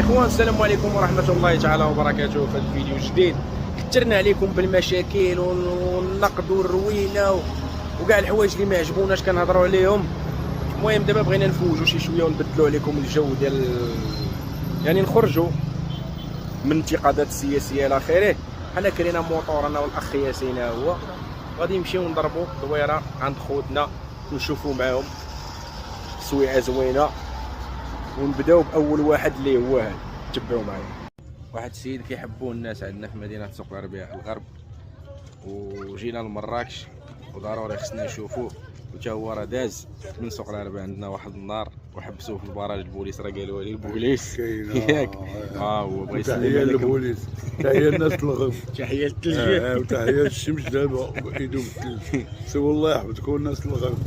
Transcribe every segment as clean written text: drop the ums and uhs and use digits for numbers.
الاخوان، السلام عليكم ورحمه الله تعالى وبركاته. في هذا الفيديو جديد كثرنا عليكم بالمشاكل والنقد والروينه وكاع الحوايج اللي ما عجبوناش كنهضروا عليهم. المهم دابا بغينا نفوجوا شي شويه ونبدلوا عليكم الجو ديال يعني نخرجوا من الانتقادات السياسيه الى اخره. حنا كرينا موطور انا والاخ ياسين هو غادي نمشيو نضربوا دويره عند خوتنا ونشوفوا معاهم سويعه زوينه، ونبداو باول واحد اللي هو هذا. تبعوا معايا واحد السيد كيحبوه الناس عندنا في مدينه سوق الربيع الغرب، وجينا لمراكش وضروري خصنا نشوفوه. وتا هو راه داز من سوق الربيع عندنا واحد النهار وحبسوه في البراج. البوليس راه قالوا لي البوليس ياك هو بغى يسلم تحيه عليكم. للبوليس، تحيه الناس الغرب، تحيه للتلفزيون وتحيه للشمس دابا ايدو بالثلج. سي والله يحفظكم الناس الغرب،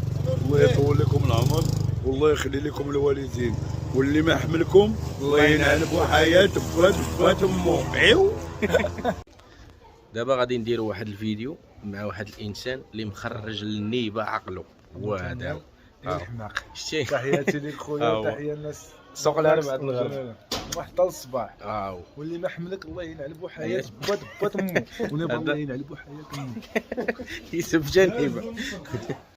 الله يطول لكم العمر والله يخلي لكم الوالدين، واللي ما حملكم الله ينعل بحياة بوات امو. دابا غادي نديروا واحد الفيديو مع واحد الانسان اللي مخرج للنيبه عقله. هو هذا الحماق. شتي تحياتي ليك خويا وتحيه الناس سوق الربيع الغرب. حتى الصباح. هو واللي ما حملك الله ينعل بحياة بوات امو، ونبغي الله ينعل بحياة امو. يسب جنيبه.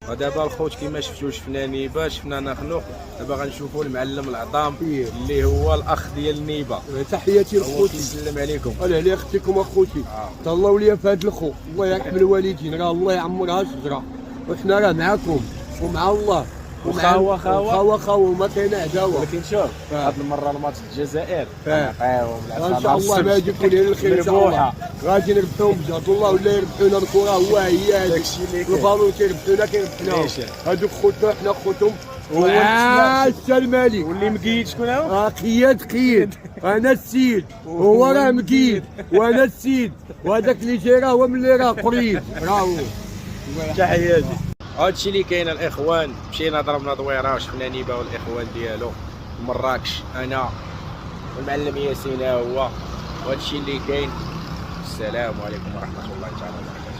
ودابا الخوت كيما شفتوا شفنا نيبه، شفنا نخنوق. دابا غنشوفوا المعلم العظام اللي هو الاخ ديال نيبه. تحياتي هو لخوتي، كيسلم عليكم. انا على اختكم اخوتي، تهلاو ليا في هذا الخو، الله يرحم الوالدين، راه الله يعمرها شجره، وحنا راه معاكم ومع الله وخاوة خاوة وما كاين عداوه. ولكن شوف هاد المره الماتش الجزائر ان شاء الله ما يجيكم لي الخير ان شاء الله. غادي نربحوا بجهد الله ولا يربحونا. الكره هو هي هذيك، داكشي اللي كاين. البالون كيربحونا كيربحنا. هادوك خوتنا حنا خوتهم. هو السي الملك واللي مقيد شكون هو؟ قيد انا السيد وهو راه مقيد وانا السيد، وهذاك اللي جاي راه هو من اللي راه قريب راهو. تحياتي. هادشي اللي كاين الاخوان. مشينا ضربنا دويره وشفنا نيبه والاخوان ديالو مراكش، انا والمعلم ياسين هو. وهادشي اللي كاين. السلام عليكم ورحمه الله تعالى وبركاته.